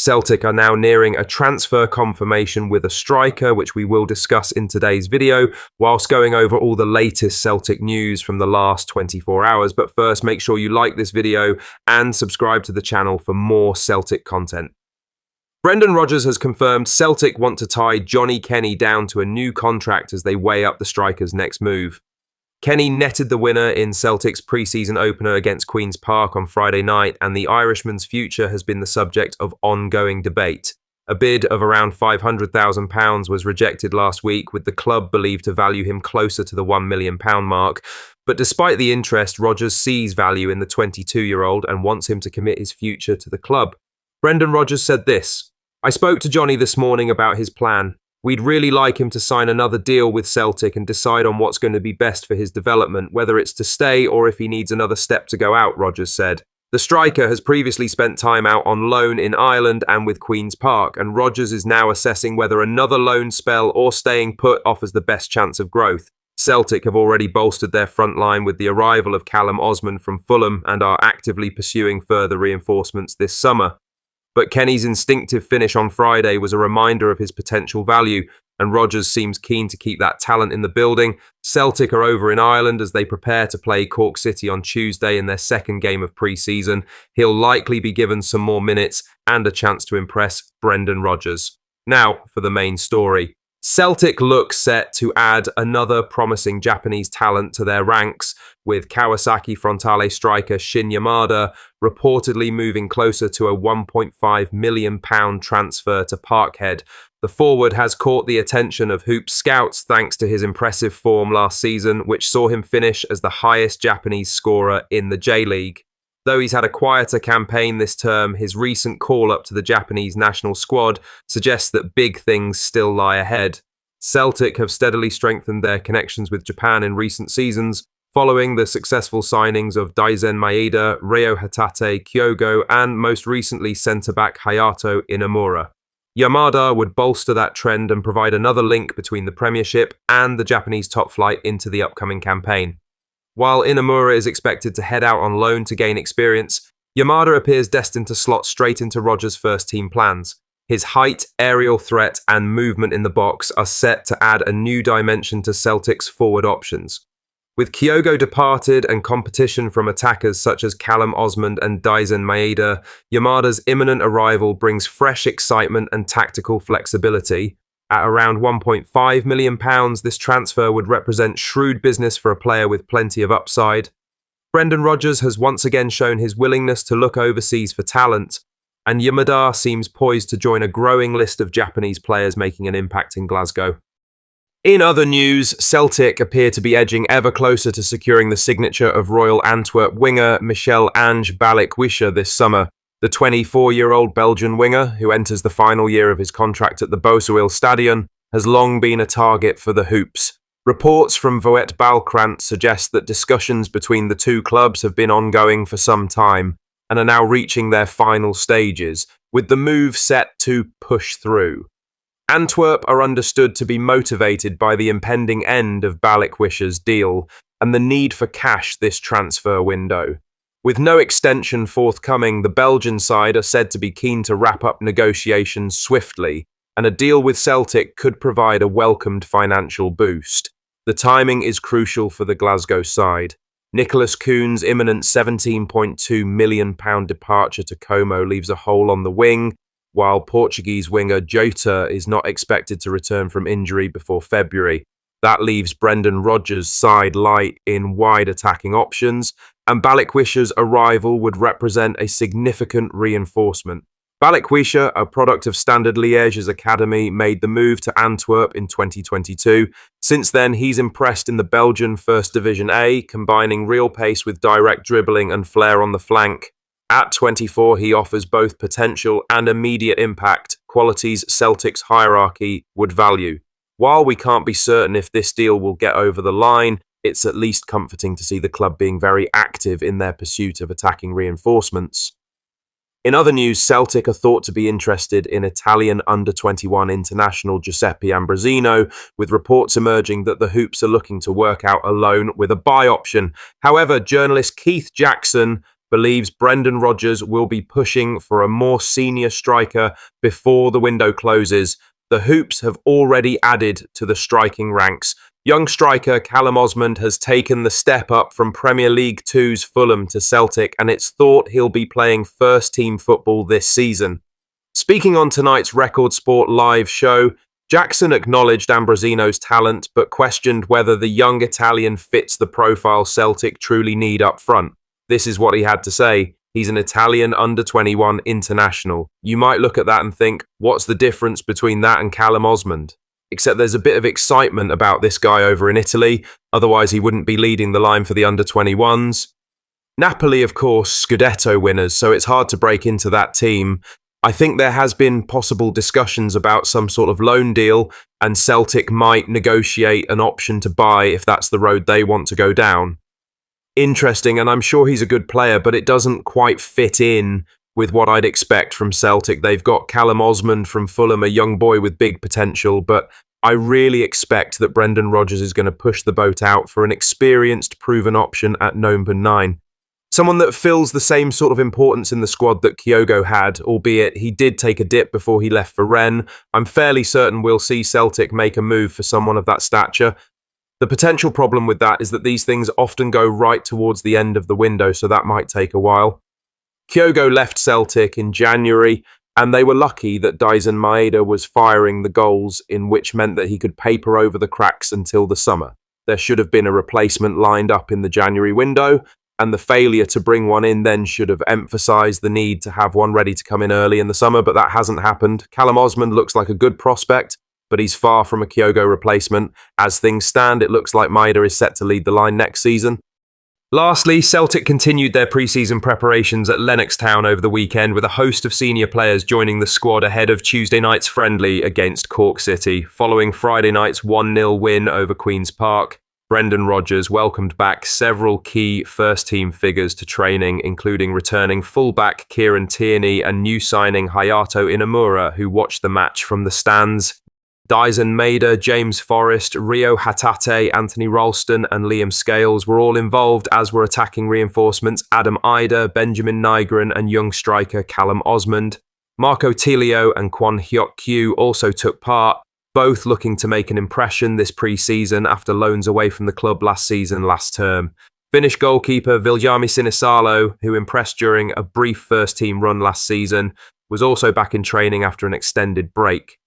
Celtic are now nearing a transfer confirmation with a striker, which we will discuss in today's video, whilst going over all the latest Celtic news from the last 24 hours. But first, make sure you like this video and subscribe to the channel for more Celtic content. Brendan Rodgers has confirmed Celtic want to tie Johnny Kenny down to a new contract as they weigh up the striker's next move. Kenny netted the winner in Celtic's pre-season opener against Queen's Park on Friday night, and the Irishman's future has been the subject of ongoing debate. A bid of around £500,000 was rejected last week, with the club believed to value him closer to the £1 million mark. But despite the interest, Rodgers sees value in the 22-year-old and wants him to commit his future to the club. Brendan Rodgers said this: "I spoke to Johnny this morning about his plan. We'd really like him to sign another deal with Celtic and decide on what's going to be best for his development, whether it's to stay or if he needs another step to go out," Rodgers said. The striker has previously spent time out on loan in Ireland and with Queen's Park, and Rodgers is now assessing whether another loan spell or staying put offers the best chance of growth. Celtic have already bolstered their front line with the arrival of Callum Osmond from Fulham and are actively pursuing further reinforcements this summer. But Kenny's instinctive finish on Friday was a reminder of his potential value, and Rodgers seems keen to keep that talent in the building. Celtic are over in Ireland as they prepare to play Cork City on Tuesday in their second game of pre-season. He'll likely be given some more minutes and a chance to impress Brendan Rodgers. Now for the main story. Celtic look set to add another promising Japanese talent to their ranks, with Kawasaki Frontale striker Shinyamada reportedly moving closer to a £1.5 million transfer to Parkhead. The forward has caught the attention of Hoops scouts thanks to his impressive form last season, which saw him finish as the highest Japanese scorer in the J-League. Though he's had a quieter campaign this term, his recent call-up to the Japanese national squad suggests that big things still lie ahead. Celtic have steadily strengthened their connections with Japan in recent seasons, following the successful signings of Daizen Maeda, Reo Hatate, Kyogo, and most recently centre-back Hayato Inamura. Yamada would bolster that trend and provide another link between the Premiership and the Japanese top flight into the upcoming campaign. While Inamura is expected to head out on loan to gain experience, Yamada appears destined to slot straight into Rodgers' first-team plans. His height, aerial threat, and movement in the box are set to add a new dimension to Celtic's forward options. With Kyogo departed and competition from attackers such as Callum Osmond and Daizen Maeda, Yamada's imminent arrival brings fresh excitement and tactical flexibility. At around £1.5 million, this transfer would represent shrewd business for a player with plenty of upside. Brendan Rodgers has once again shown his willingness to look overseas for talent, and Yamada seems poised to join a growing list of Japanese players making an impact in Glasgow. In other news, Celtic appear to be edging ever closer to securing the signature of Royal Antwerp winger Michel-Ange Balikisha this summer. The 24-year-old Belgian winger, who enters the final year of his contract at the Bosuil Stadion, has long been a target for the Hoops. Reports from Voet Balkrant suggest that discussions between the two clubs have been ongoing for some time and are now reaching their final stages, with the move set to push through. Antwerp are understood to be motivated by the impending end of Balikwisha's deal and the need for cash this transfer window. With no extension forthcoming, the Belgian side are said to be keen to wrap up negotiations swiftly, and a deal with Celtic could provide a welcomed financial boost. The timing is crucial for the Glasgow side. Nicholas Kuhn's imminent £17.2 million departure to Como leaves a hole on the wing, while Portuguese winger Jota is not expected to return from injury before February. That leaves Brendan Rodgers' side light in wide attacking options, and Balikwisha's arrival would represent a significant reinforcement. Balikwisha, a product of Standard Liège's academy, made the move to Antwerp in 2022. Since then, he's impressed in the Belgian First Division A, combining real pace with direct dribbling and flair on the flank. At 24, he offers both potential and immediate impact, qualities Celtic's hierarchy would value. While we can't be certain if this deal will get over the line, it's at least comforting to see the club being very active in their pursuit of attacking reinforcements. In other news, Celtic are thought to be interested in Italian under-21 international Giuseppe Ambrosino, with reports emerging that the Hoops are looking to work out a loan with a buy option. However, journalist Keith Jackson believes Brendan Rodgers will be pushing for a more senior striker before the window closes. The Hoops have already added to the striking ranks. Young striker Callum Osmond has taken the step up from Premier League Two's Fulham to Celtic, and it's thought he'll be playing first-team football this season. Speaking on tonight's Record Sport live show, Jackson acknowledged Ambrosino's talent, but questioned whether the young Italian fits the profile Celtic truly need up front. This is what he had to say. He's an Italian under-21 international. You might look at that and think, what's the difference between that and Callum Osmond? Except there's a bit of excitement about this guy over in Italy, otherwise he wouldn't be leading the line for the under-21s. Napoli, of course, Scudetto winners, so it's hard to break into that team. I think there has been possible discussions about some sort of loan deal, and Celtic might negotiate an option to buy if that's the road they want to go down. Interesting, and I'm sure he's a good player, but it doesn't quite fit in with what I'd expect from Celtic. They've got Callum Osmond from Fulham, a young boy with big potential, but I really expect that Brendan Rodgers is going to push the boat out for an experienced, proven option at number 9. Someone that fills the same sort of importance in the squad that Kyogo had, albeit he did take a dip before he left for Rennes. I'm fairly certain we'll see Celtic make a move for someone of that stature. The potential problem with that is that these things often go right towards the end of the window, so that might take a while. Kyogo left Celtic in January, and they were lucky that Dyson Maeda was firing the goals, in which meant that he could paper over the cracks until the summer. There should have been a replacement lined up in the January window, and the failure to bring one in then should have emphasised the need to have one ready to come in early in the summer, but that hasn't happened. Callum Osmond looks like a good prospect, but he's far from a Kyogo replacement. As things stand, it looks like Maeda is set to lead the line next season. Lastly, Celtic continued their pre-season preparations at Lennox Town over the weekend, with a host of senior players joining the squad ahead of Tuesday night's friendly against Cork City. Following Friday night's 1-0 win over Queen's Park, Brendan Rodgers welcomed back several key first-team figures to training, including returning fullback Kieran Tierney and new signing Hayato Inamura, who watched the match from the stands. Dyson Maeda, James Forrest, Rio Hatate, Anthony Ralston and Liam Scales were all involved, as were attacking reinforcements Adam Ida, Benjamin Nygren and young striker Callum Osmond. Marco Tilio and Kwon Hyok Kyu also took part, both looking to make an impression this pre-season after loans away from the club last term. Finnish goalkeeper Viljami Sinisalo, who impressed during a brief first-team run last season, was also back in training after an extended break.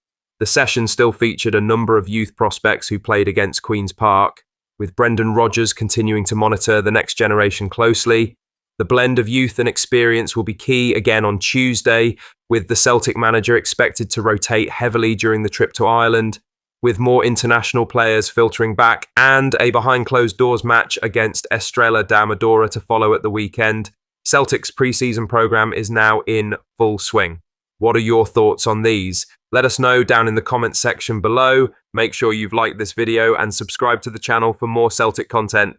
The session still featured a number of youth prospects who played against Queen's Park, with Brendan Rodgers continuing to monitor the next generation closely. The blend of youth and experience will be key again on Tuesday, with the Celtic manager expected to rotate heavily during the trip to Ireland, with more international players filtering back and a behind-closed-doors match against Estrela da Amadora to follow at the weekend. Celtic's pre-season programme is now in full swing. What are your thoughts on these? Let us know down in the comments section below. Make sure you've liked this video and subscribe to the channel for more Celtic content.